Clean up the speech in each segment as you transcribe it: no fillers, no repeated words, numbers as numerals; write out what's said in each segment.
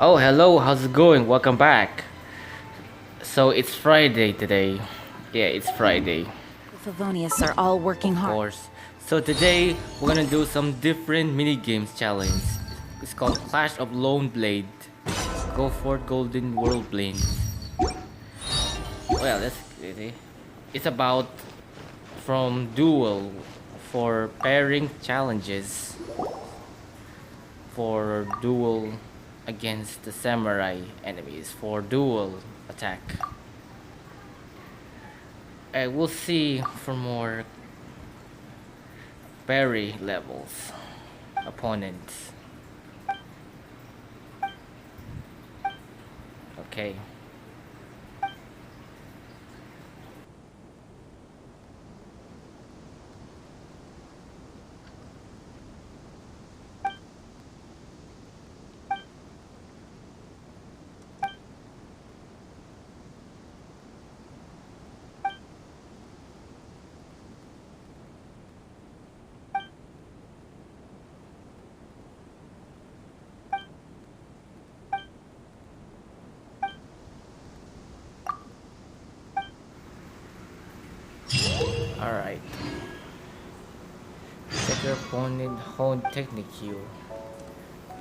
Oh, hello, how's it going? Welcome back. So it's Friday today. Yeah, it's Friday, The Favonius are all working of hard. course. So today we're gonna do some different mini games challenge. It's called Clash of Lone Blade. Go for Golden Whirlblade. Well, that's crazy. It's about from duel for pairing challenges for duel against the samurai enemies for dual attack. We'll see for more parry levels opponents. Okay. Alright. Check your opponent hold technique Q.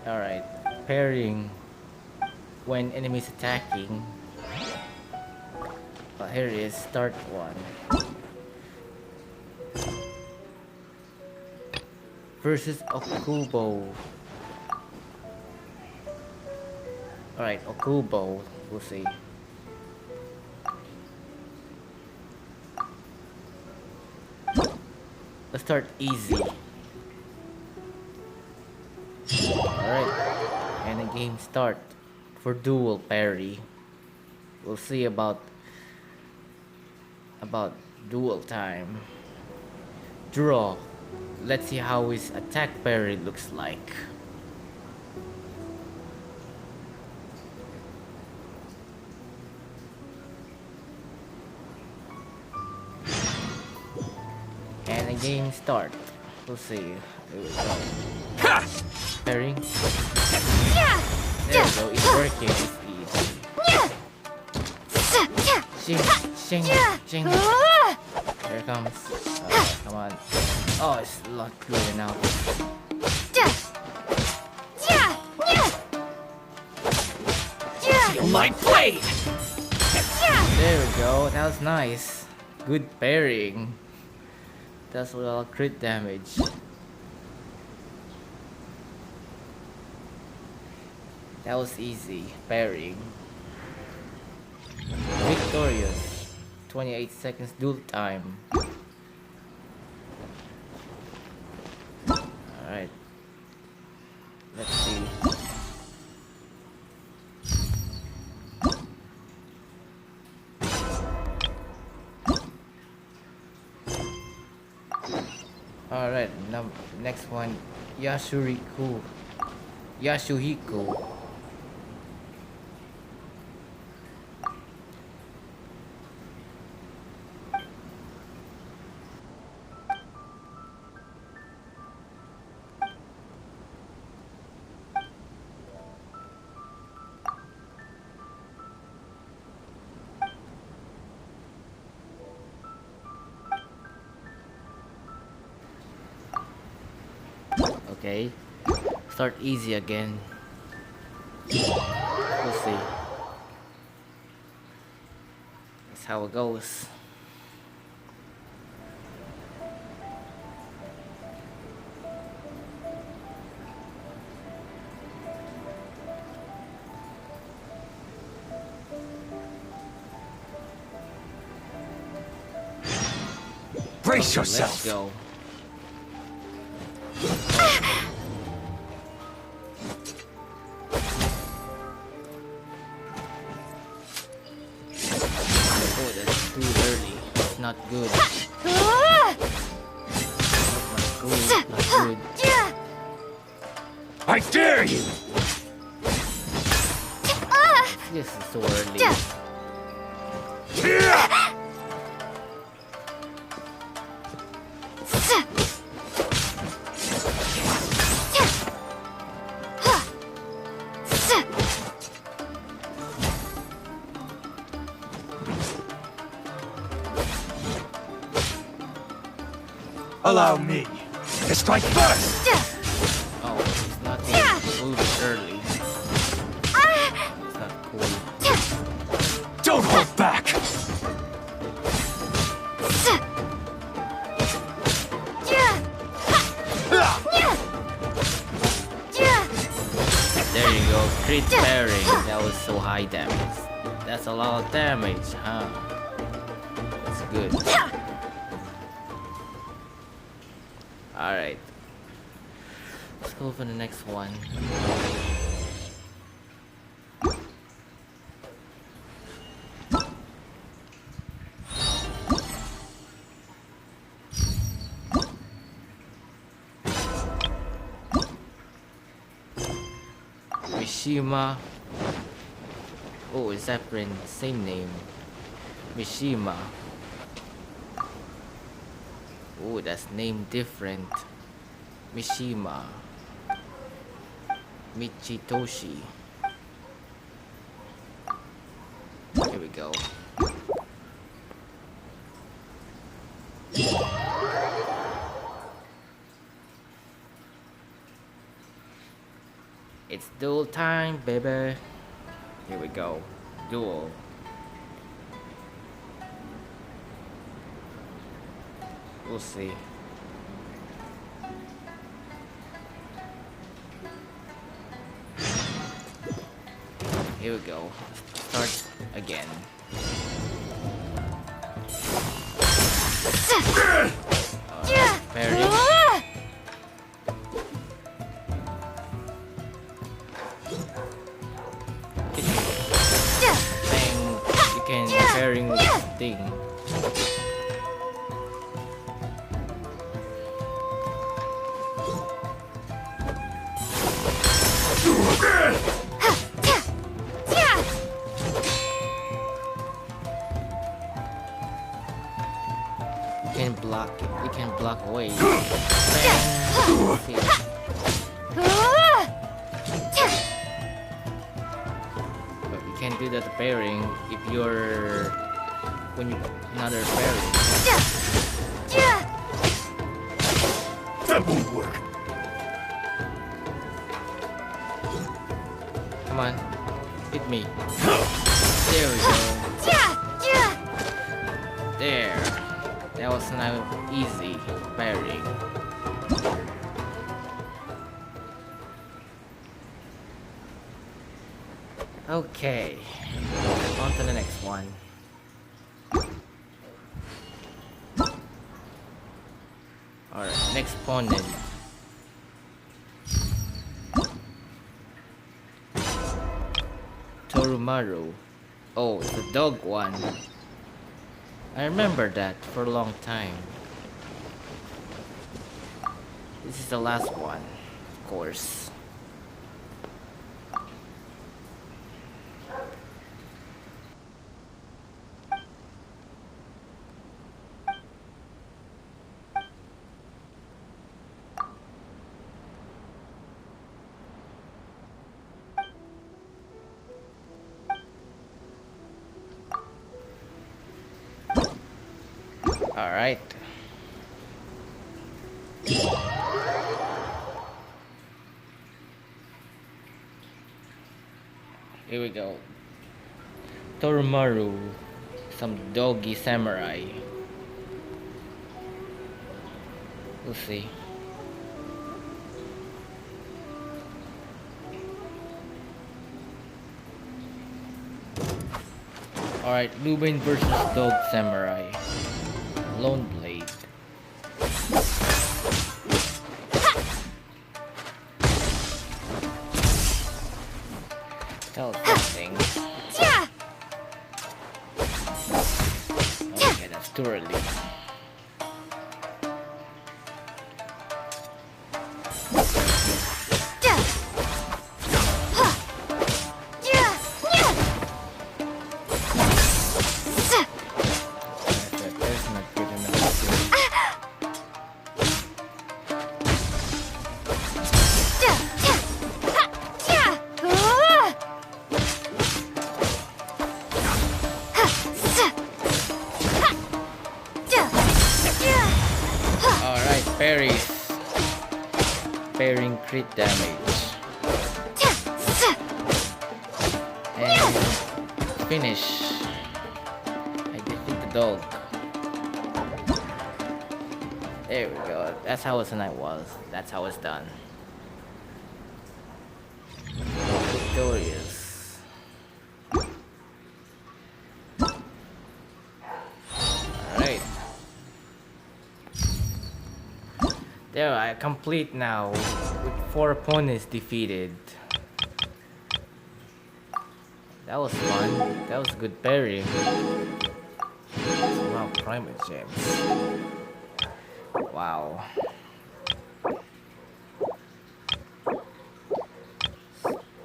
Alright. Parrying when enemies attacking. Here it is, start one. Versus Okubo. Alright, Okubo. We'll see. Let's start easy. Alright. And the game start for dual parry. We'll see about dual time. Draw. Let's see how his attack parry looks like. And the game start. We'll see. Here we go. Parry. There we go. It's working. It's easy. Shing, shing, shing. Here it comes. Come on. Oh, it's a lot clearer now. Feel my blade! There we go. That was nice. Good parrying. That's a lot of crit damage. That was easy. Parrying. Victorious. 28 seconds duel time. Alright. Let's see. Alright, next one. Yasuhiko. Okay, start easy again. We'll see. That's how it goes. Brace Let's yourself! go. Oh, that's too early. It's not good. Not good. I dare you! This is so early. Allow me to strike first! Oh, it's not getting moved early. It's not cool. Don't hold back! There you go, crit parrying. That was so high damage. That's a lot of damage, huh? That's good. Alright. Let's go for the next one. Mishima. Oh, is that friend? Same name. Mishima. Oh, that's name different. Mishima. Michitoshi. Here we go. It's duel time, baby. Here we go. Duel. We'll see. Here we go. Start again. Parry. Bang. You can parrying this thing. You can block away. But you can't do that parrying if you're when you another parry. That won't work. Come on, hit me. There we go. There. That was now easy parrying. Okay, on to the next one. Alright, next opponent. Torumaru. Oh, it's the dog one. I remember that for a long time. This is the last one, of course. Alright. Here we go. Torumaru, some doggy samurai. We'll see. Alright, Lubin versus Dog Samurai. Lone Blade. Tell something. Okay, that's too early. crit damage. And finish. I defeat the dog. There we go. That's how the night was. That's how it's done. Victorious. Alright. There, I complete now with 4 opponents defeated. That was fun. That was good parrying. Wow, primate gems. Wow.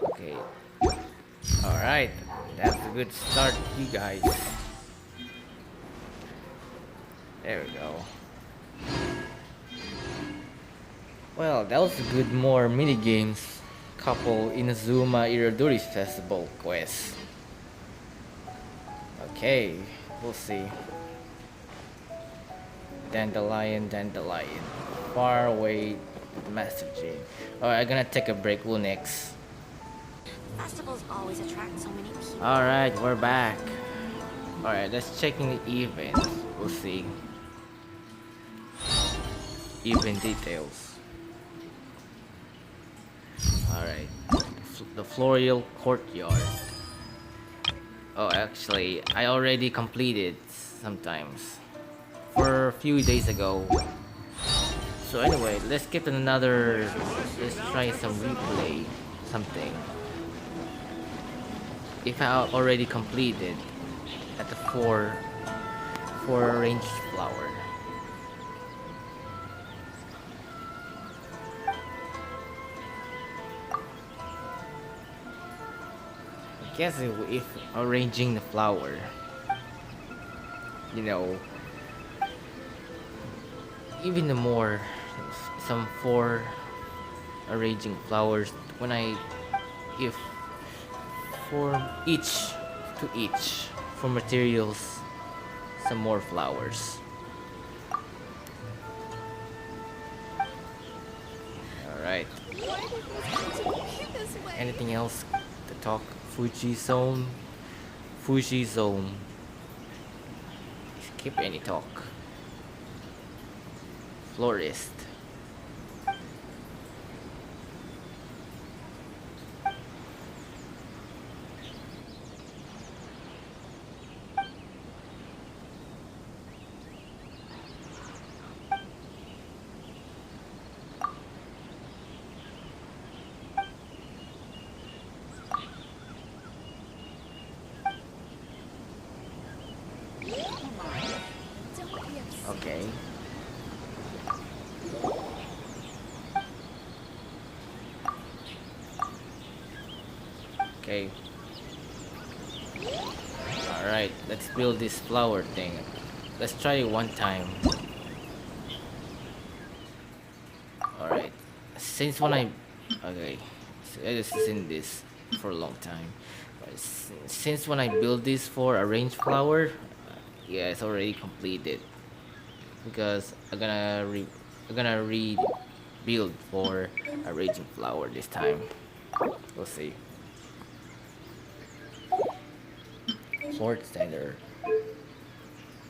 Okay. Alright. That's a good start, you guys. There we go. Well, that was a good more mini games. Couple Inazuma Irodori Festival quest. Okay, we'll see. Dandelion. Far away, massive gene. Alright, I'm gonna take a break. We'll next. Festivals always attract so many people. Alright, we're back. Alright, let's check in the event. We'll see. Event details. Alright. The Floral Courtyard. Oh, actually, I already completed sometimes. For a few days ago. So anyway, let's get another. Let's try some replay. Something. If I already completed at the four arranged flower. I guess if arranging the flower, you know, even the more some 4 arranging flowers when if for each for materials some more flowers. All right. Anything else to talk? Fuji zone. Skip any talk. Florist. Okay. Okay. Alright, let's build this flower thing. Let's try it one time. Alright. Since when okay. So I just seen this for a long time. But since when I build this for arranged flower, yeah, it's already completed. Because I'm gonna rebuild for a raging flower this time. We'll see. Sword standard.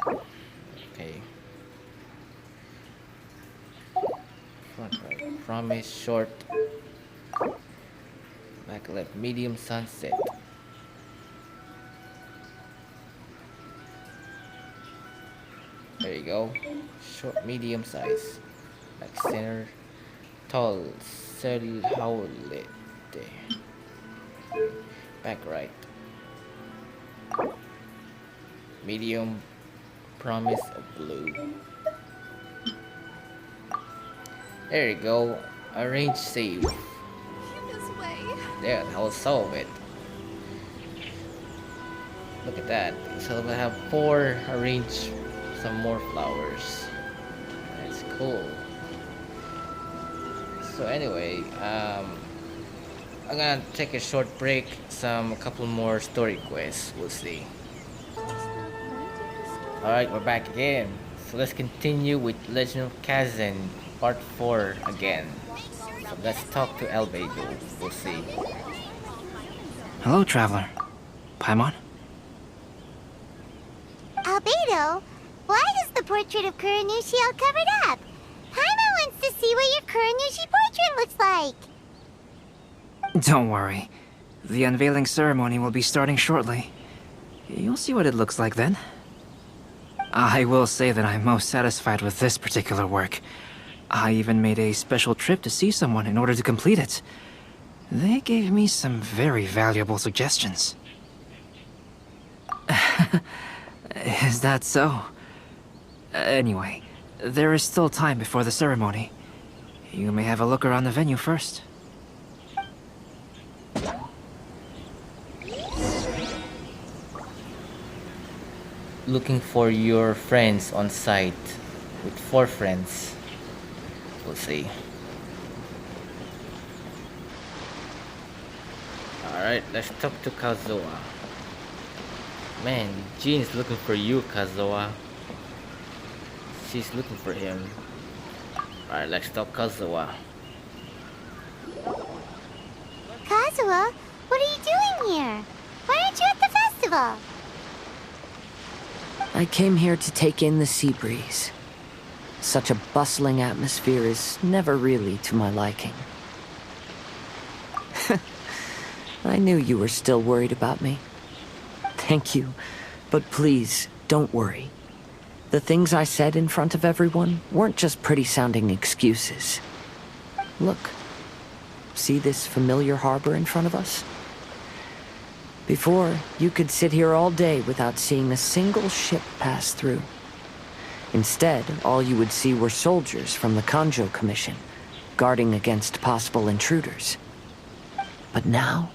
Okay. Front right. Promise short. Back left medium sunset. There you go. Short, medium size. Back center. Tall. Haulete. Back right. Medium. Promise of blue. There you go. Arrange save. There, I'll solve it. Look at that. So I have 4 arranged. Some more flowers. That's cool. So anyway, I'm gonna take a short break. A couple more story quests. We'll see. Alright, we're back again. So let's continue with Legend of Kasen Part 4 again. So let's talk to Albedo. We'll see. Hello, traveler. Paimon? Albedo, why is the portrait of Kuronushi all covered up? Paimon wants to see what your Kuronushi portrait looks like. Don't worry. The unveiling ceremony will be starting shortly. You'll see what it looks like then. I will say that I'm most satisfied with this particular work. I even made a special trip to see someone in order to complete it. They gave me some very valuable suggestions. Is that so? Anyway, there is still time before the ceremony. You may have a look around the venue first. Looking for your friends on site with 4 friends. We'll see. Alright, let's talk to Kazuha. Man, Jean's looking for you, Kazuha. She's looking for him. Alright, let's talk Kazuha. Kazuha, what are you doing here? Why aren't you at the festival? I came here to take in the sea breeze. Such a bustling atmosphere is never really to my liking. I knew you were still worried about me. Thank you, but please, don't worry. The things I said in front of everyone weren't just pretty-sounding excuses. Look, see this familiar harbor in front of us? Before, you could sit here all day without seeing a single ship pass through. Instead, all you would see were soldiers from the Kanjo Commission, guarding against possible intruders. But now,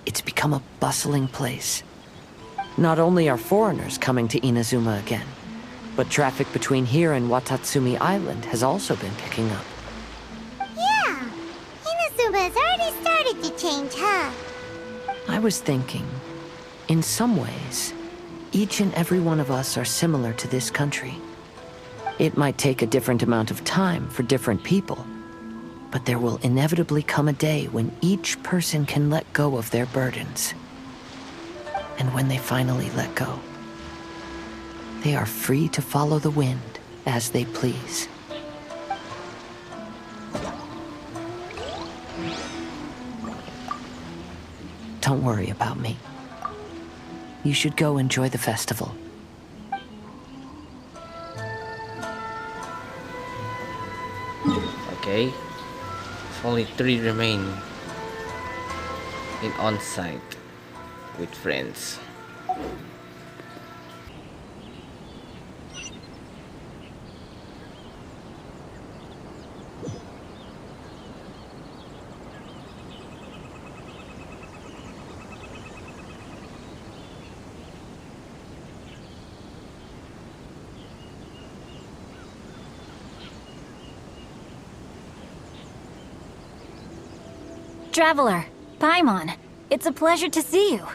it's become a bustling place. Not only are foreigners coming to Inazuma again, but traffic between here and Watatsumi Island has also been picking up. Yeah, Inazuma's already started to change, huh? I was thinking, in some ways, each and every one of us are similar to this country. It might take a different amount of time for different people, but there will inevitably come a day when each person can let go of their burdens. And when they finally let go, they are free to follow the wind as they please. Don't worry about me. You should go enjoy the festival. Okay. Only 3 remain in on-site with friends. Traveler, Paimon, it's a pleasure to see you.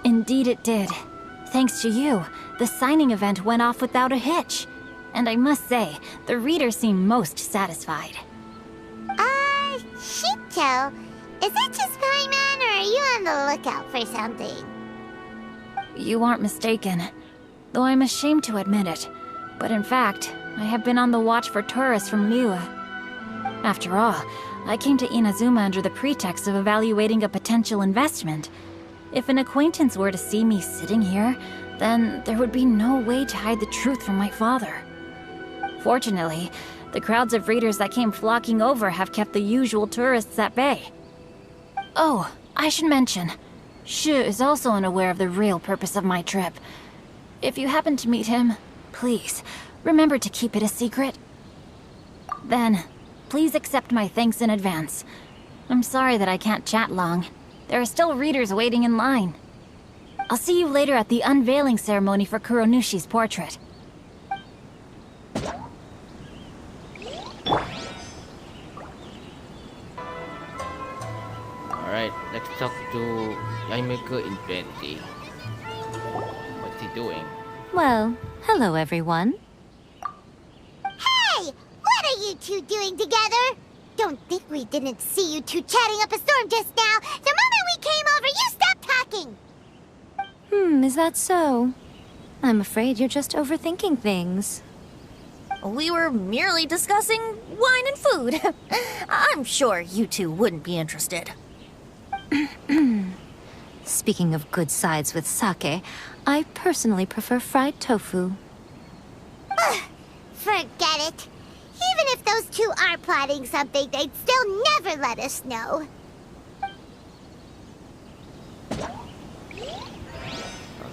Indeed it did. Thanks to you, the signing event went off without a hitch. And I must say, the readers seem most satisfied. Shito, is that just Paimon, or are you on the lookout for something? You aren't mistaken, though I'm ashamed to admit it. But in fact, I have been on the watch for tourists from Liyue. After all, I came to Inazuma under the pretext of evaluating a potential investment. If an acquaintance were to see me sitting here, then there would be no way to hide the truth from my father. Fortunately, the crowds of readers that came flocking over have kept the usual tourists at bay. Oh, I should mention, Shu is also unaware of the real purpose of my trip. If you happen to meet him, please, remember to keep it a secret. Then, please accept my thanks in advance. I'm sorry that I can't chat long. There are still readers waiting in line. I'll see you later at the unveiling ceremony for Kuronushi's portrait. Alright, let's talk to Yaimiko Infinity. What's he doing? Well, hello everyone. Hey! What are you two doing together? Don't think we didn't see you two chatting up a storm just now. The moment we came over, you stopped talking. Is that so? I'm afraid you're just overthinking things. We were merely discussing wine and food. I'm sure you two wouldn't be interested. Speaking of good sides with sake, I personally prefer fried tofu. Forget it. Even if those two are plotting something, they'd still never let us know.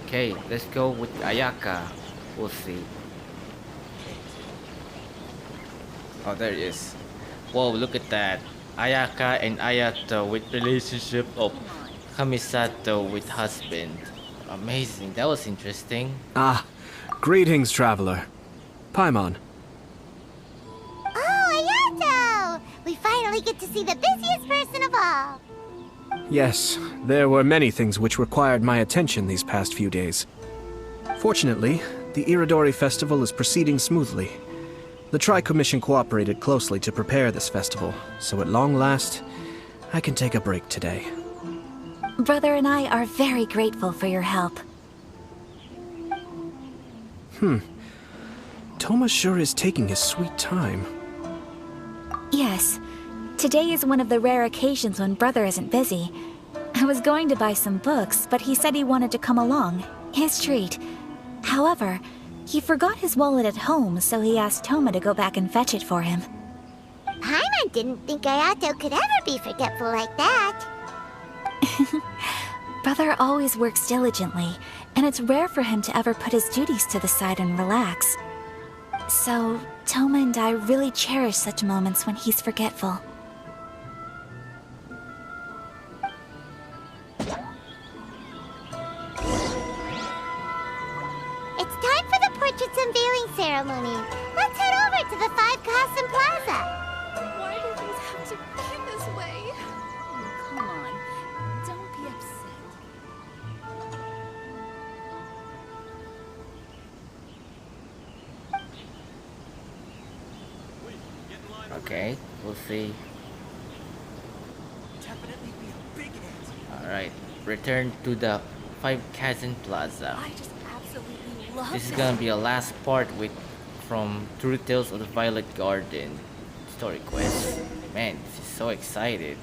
Okay, let's go with Ayaka. We'll see. Oh, there it is. Whoa, look at that. Ayaka and Ayato with relationship of Kamisato with husband. Amazing, that was interesting. Ah, greetings, traveler. Paimon. Oh, Ayato! We finally get to see the busiest person of all. Yes, there were many things which required my attention these past few days. Fortunately, the Irodori Festival is proceeding smoothly. The Tri-Commission cooperated closely to prepare this festival, so at long last, I can take a break today. Brother and I are very grateful for your help. Toma sure is taking his sweet time. Yes. Today is one of the rare occasions when Brother isn't busy. I was going to buy some books, but he said he wanted to come along. His treat. However, he forgot his wallet at home, so he asked Toma to go back and fetch it for him. Paimon didn't think Ayato could ever be forgetful like that. Brother always works diligently, and it's rare for him to ever put his duties to the side and relax. So, Toma and I really cherish such moments when he's forgetful. It's time for the portrait's unveiling ceremony. Let's head over to the Five Kasen Plaza. Why do things have to be this way? Come on, don't be upset. Okay, we'll see. Alright, return to the Five Kasen Plaza. I just absolutely love This is it. gonna be a last part with from True Tales of the Violet Garden story quest. Man, this is so excited.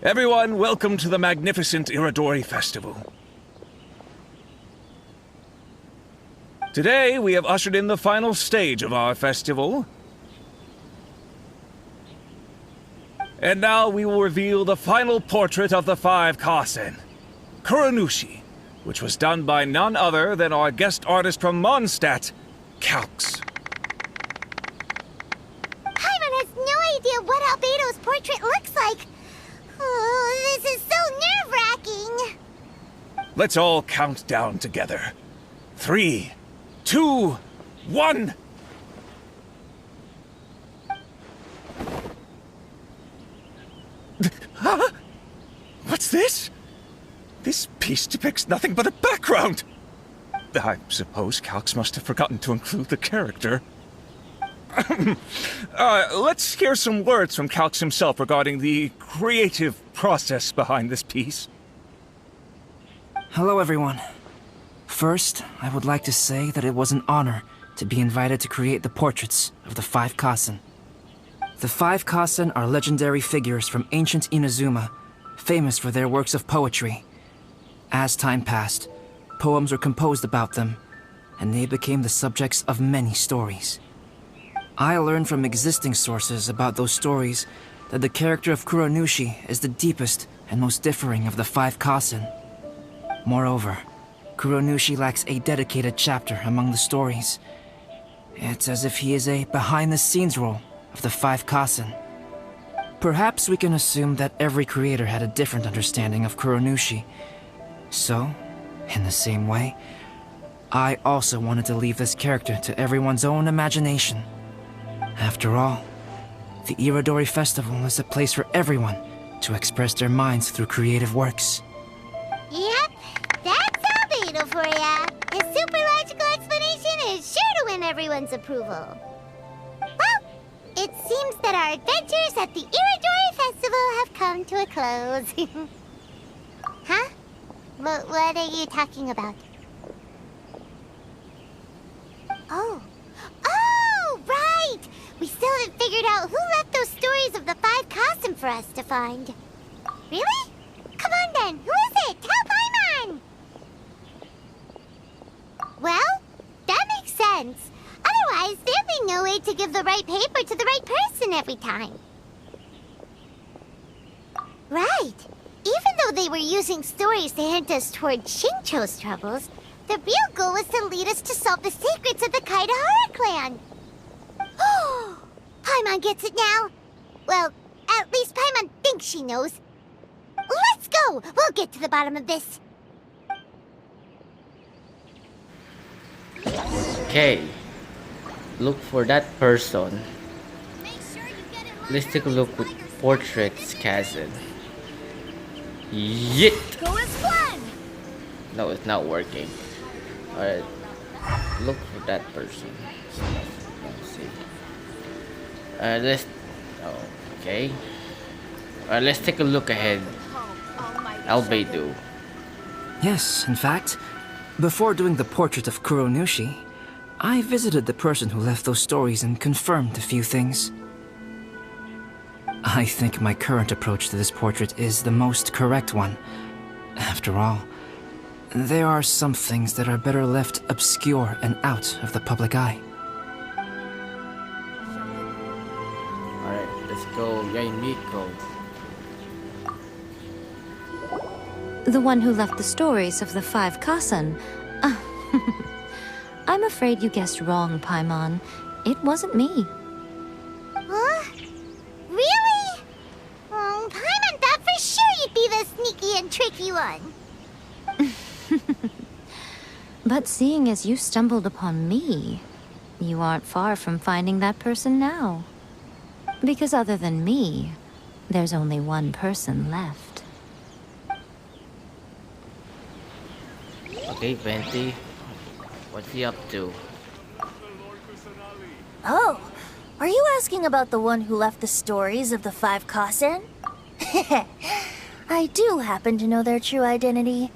Everyone, welcome to the magnificent Irodori Festival. Today, we have ushered in the final stage of our festival. And now we will reveal the final portrait of the Five Kasen, Kuronushi, which was done by none other than our guest artist from Mondstadt, Calx. Paimon has no idea what Albedo's portrait looks like. Oh, this is so nerve-wracking. Let's all count down together. 3, 2, 1. Huh? What's this? This piece depicts nothing but a background. I suppose Calx must have forgotten to include the character. Let's hear some words from Calx himself regarding the creative process behind this piece. Hello, everyone. First, I would like to say that it was an honor to be invited to create the portraits of the Five Kasen. The Five Kasen are legendary figures from ancient Inazuma, famous for their works of poetry. As time passed, poems were composed about them, and they became the subjects of many stories. I learned from existing sources about those stories that the character of Kuronushi is the deepest and most differing of the Five Kasen. Moreover, Kuronushi lacks a dedicated chapter among the stories. It's as if he is a behind-the-scenes role of the Five Kasen. Perhaps we can assume that every creator had a different understanding of Kuronushi. So, in the same way, I also wanted to leave this character to everyone's own imagination. After all, The Irodori Festival is a place for everyone to express their minds through creative works. Yep, that's Albedo for ya. His super logical explanation is sure to win everyone's approval. Well, it seems that our adventures at the Irodori Festival have come to a close. Huh? What are you talking about? Oh, right! We still haven't figured out who left those stories of the Five Kasen for us to find. Really? Come on then, who is it? Tell Paimon! Well, that makes sense. Otherwise, there'd be no way to give the right paper to the right person every time. Right. Even though they were using stories to hint us toward Shincho's troubles, the real goal was to lead us to solve the secrets of the Kaidahara clan. Oh, Paimon gets it now. Well, at least Paimon thinks she knows. Let's go! We'll get to the bottom of this. Okay. Look for that person. Let's take a look with portraits, Kasen. Yit! Go as planned! No, it's not working. Alright. Look for that person. Let's see. Okay. Let's take a look ahead. Albedo. Yes, in fact, before doing the portrait of Kuronushi, I visited the person who left those stories and confirmed a few things. I think my current approach to this portrait is the most correct one. After all, there are some things that are better left obscure and out of the public eye. Alright, let's go. Yaimiko. The one who left the stories of the Five Kasen. I'm afraid you guessed wrong, Paimon. It wasn't me. Huh? Really? Paimon thought for sure you'd be the sneaky and tricky one. But seeing as you stumbled upon me, you aren't far from finding that person now. Because other than me, there's only one person left. Okay, Venti. What's he up to? Oh, are you asking about the one who left the stories of the Five Kasen? I do happen to know their true identity.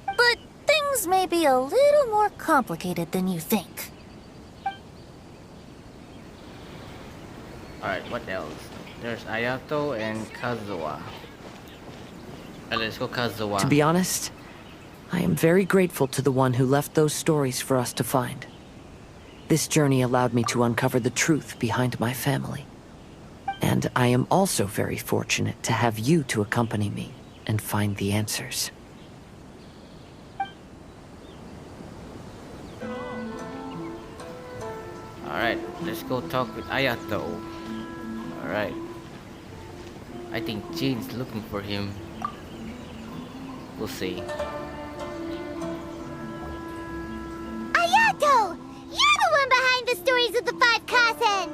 But things may be a little more complicated than you think. Alright, what else? There's Ayato and Kazuha. Let's go Kazuha. To be honest, I am very grateful to the one who left those stories for us to find. This journey allowed me to uncover the truth behind my family. And I am also very fortunate to have you to accompany me and find the answers. Alright, let's go talk with Ayato. Alright. I think Jane's looking for him. We'll see. Ayato! You're the one behind the stories of the Five Kasen!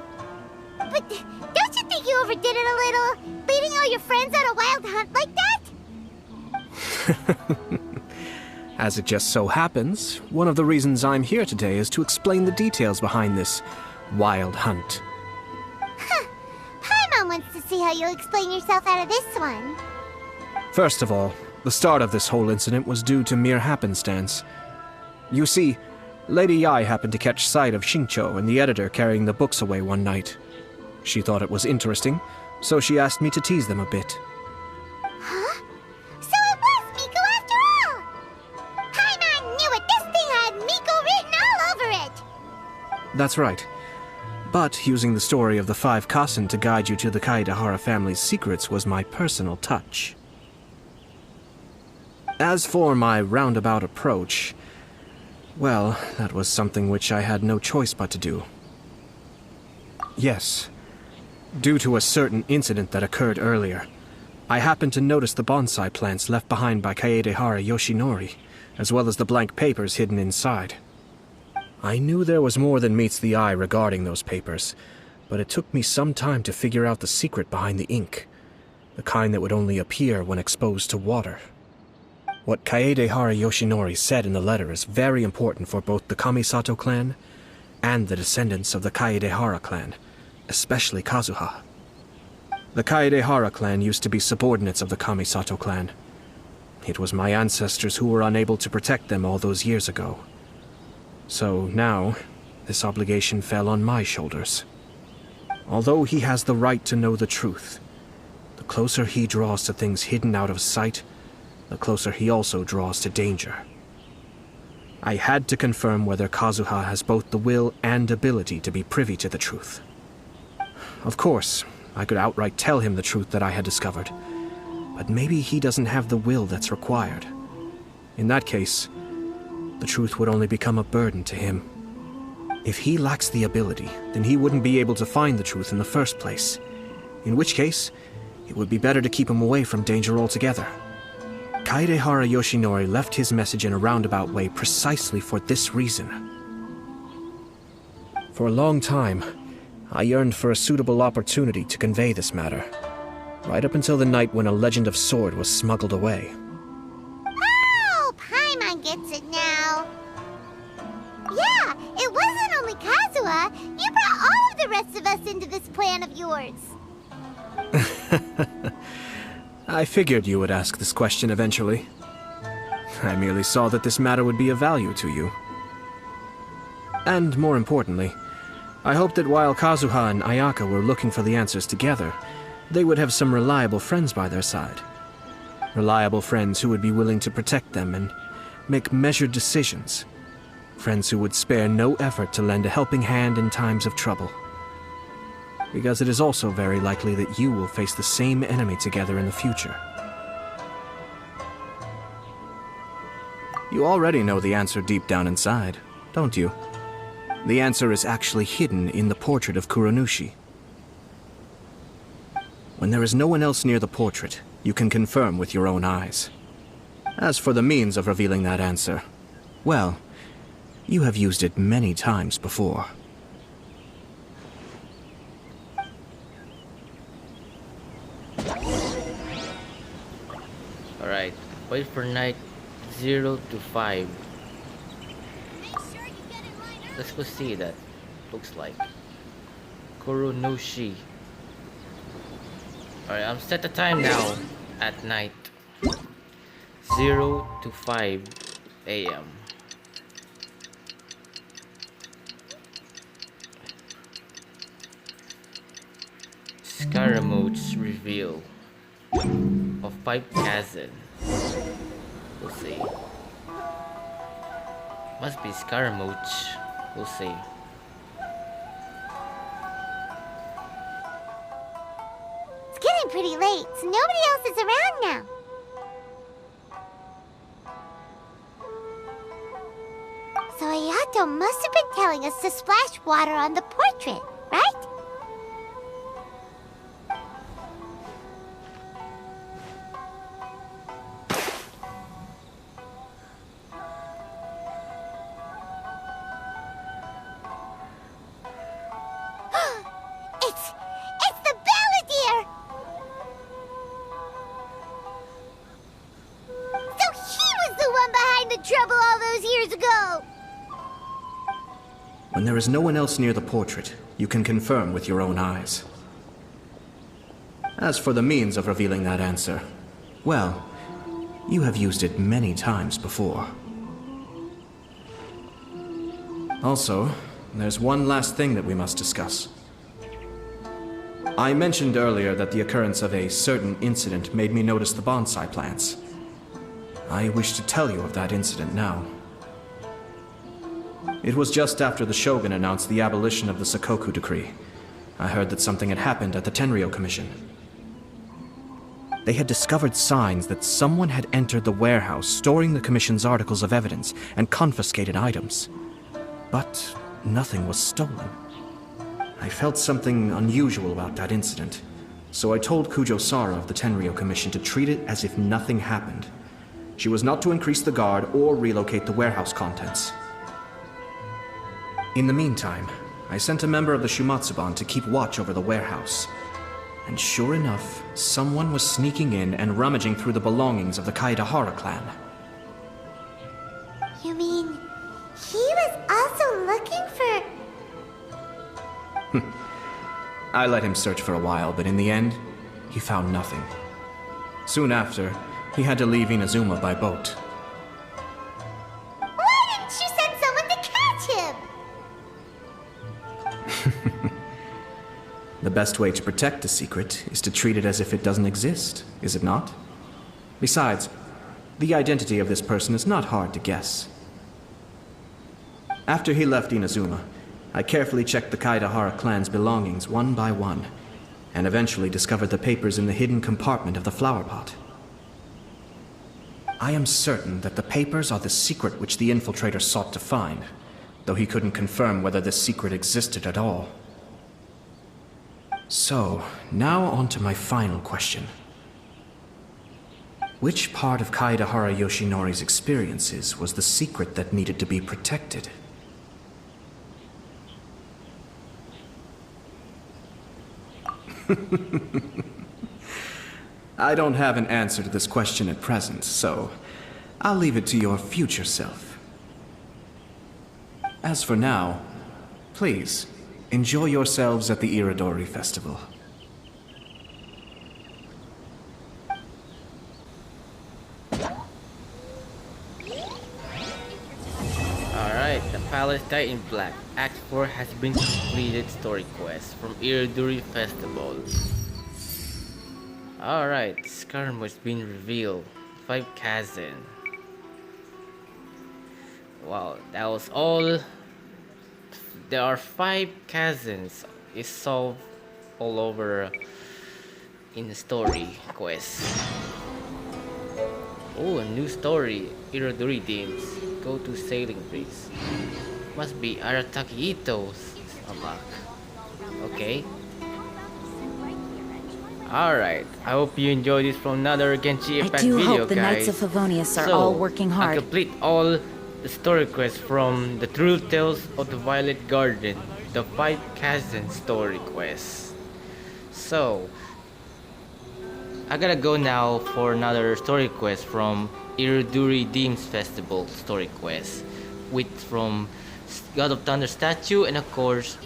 But don't you think you overdid it a little? Leading all your friends on a wild hunt like that? As it just so happens, one of the reasons I'm here today is to explain the details behind this wild hunt. Huh. Paimon wants to see how you'll explain yourself out of this one. First of all, the start of this whole incident was due to mere happenstance. You see, Lady Yai happened to catch sight of Shincho and the editor carrying the books away one night. She thought it was interesting, so she asked me to tease them a bit. Huh? So it was Miko after all! Paimon knew it! This thing had Miko written all over it! That's right. But using the story of the Five Kasen to guide you to the Kaidahara family's secrets was my personal touch. As for my roundabout approach, well, that was something which I had no choice but to do. Yes. Due to a certain incident that occurred earlier, I happened to notice the bonsai plants left behind by Kaedehara Yoshinori, as well as the blank papers hidden inside. I knew there was more than meets the eye regarding those papers, but it took me some time to figure out the secret behind the ink, the kind that would only appear when exposed to water. What Kaedehara Yoshinori said in the letter is very important for both the Kamisato clan and the descendants of the Kaedehara clan, especially Kazuha. The Kaedehara clan used to be subordinates of the Kamisato clan. It was my ancestors who were unable to protect them all those years ago. So now, this obligation fell on my shoulders. Although he has the right to know the truth, the closer he draws to things hidden out of sight, the closer he also draws to danger. I had to confirm whether Kazuha has both the will and ability to be privy to the truth. Of course, I could outright tell him the truth that I had discovered, but maybe he doesn't have the will that's required. In that case, the truth would only become a burden to him. If he lacks the ability, then he wouldn't be able to find the truth in the first place. In which case, it would be better to keep him away from danger altogether. Kaedehara Yoshinori left his message in a roundabout way precisely for this reason. For a long time, I yearned for a suitable opportunity to convey this matter, right up until the night when a legend of sword was smuggled away. Oh, Paimon gets it now. Yeah, it wasn't only Kazuha. You brought all of the rest of us into this plan of yours. I figured you would ask this question eventually. I merely saw that this matter would be of value to you. And more importantly, I hoped that while Kazuha and Ayaka were looking for the answers together, they would have some reliable friends by their side. Reliable friends who would be willing to protect them and make measured decisions. Friends who would spare no effort to lend a helping hand in times of trouble. Because it is also very likely that you will face the same enemy together in the future. You already know the answer deep down inside, don't you? The answer is actually hidden in the portrait of Kuronushi. When there is no one else near the portrait, you can confirm with your own eyes. As for the means of revealing that answer, well, you have used it many times before. Alright, wait for night 0 to 5. Let's go see that. Looks like Kuronushi. Alright, I'm set the time now at night 0 to 5 a.m. Scaramouche reveal of Five Kasen. We'll see. Must be Scaramouche. We'll see. It's getting pretty late, so nobody else is around now. So Ayato must have been telling us to splash water on the portrait, right? When there is no one else near the portrait, you can confirm with your own eyes. As for the means of revealing that answer, well, you have used it many times before. Also, there's one last thing that we must discuss. I mentioned earlier that the occurrence of a certain incident made me notice the bonsai plants. I wish to tell you of that incident now. It was just after the Shogun announced the abolition of the Sakoku decree. I heard that something had happened at the Tenryou Commission. They had discovered signs that someone had entered the warehouse storing the Commission's articles of evidence and confiscated items. But nothing was stolen. I felt something unusual about that incident, so I told Kujo-Sara of the Tenryou Commission to treat it as if nothing happened. She was not to increase the guard or relocate the warehouse contents. In the meantime, I sent a member of the Shumatsuban to keep watch over the warehouse. And sure enough, someone was sneaking in and rummaging through the belongings of the Kaedahara clan. You mean, he was also looking for... I let him search for a while, but in the end, he found nothing. Soon after, he had to leave Inazuma by boat. Why didn't you send someone to catch him? The best way to protect a secret is to treat it as if it doesn't exist, is it not? Besides, the identity of this person is not hard to guess. After he left Inazuma, I carefully checked the Kaedahara clan's belongings one by one, and eventually discovered the papers in the hidden compartment of the flower pot. I am certain that the papers are the secret which the infiltrator sought to find, though he couldn't confirm whether this secret existed at all. So, now on to my final question. Which part of Kaedahara Yoshinori's experiences was the secret that needed to be protected? I don't have an answer to this question at present, so I'll leave it to your future self. As for now, please, enjoy yourselves at the Irodori Festival. Alright, the Palace Died in Black. Act 4 has been completed story quest from Irodori Festival. Alright, Skarmo has been revealed. Five Kasen. Wow, that was all. There are 5 Kasens. It's solved all over in the story quest. Oh, a new story. Irodori Dames. Go to sailing breeze. Must be Arataki Ito's unlock. Okay. Alright. I hope you enjoyed this from another Genshin Impact video, I do hope the guys. Knights of Favonius are all working hard. I complete all the story quests from the True Tales of the Violet Garden, the Five Kasen story quest. So, I gotta go now for another story quest from Irodori Dames Festival story quest, with from God of Thunder statue, and of course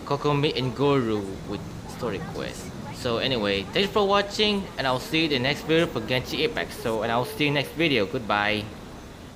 Kokomi and Goru with story quest. So anyway, thanks for watching, and I'll see you in the next video for Genshin Impact. And I'll see you next video. Goodbye.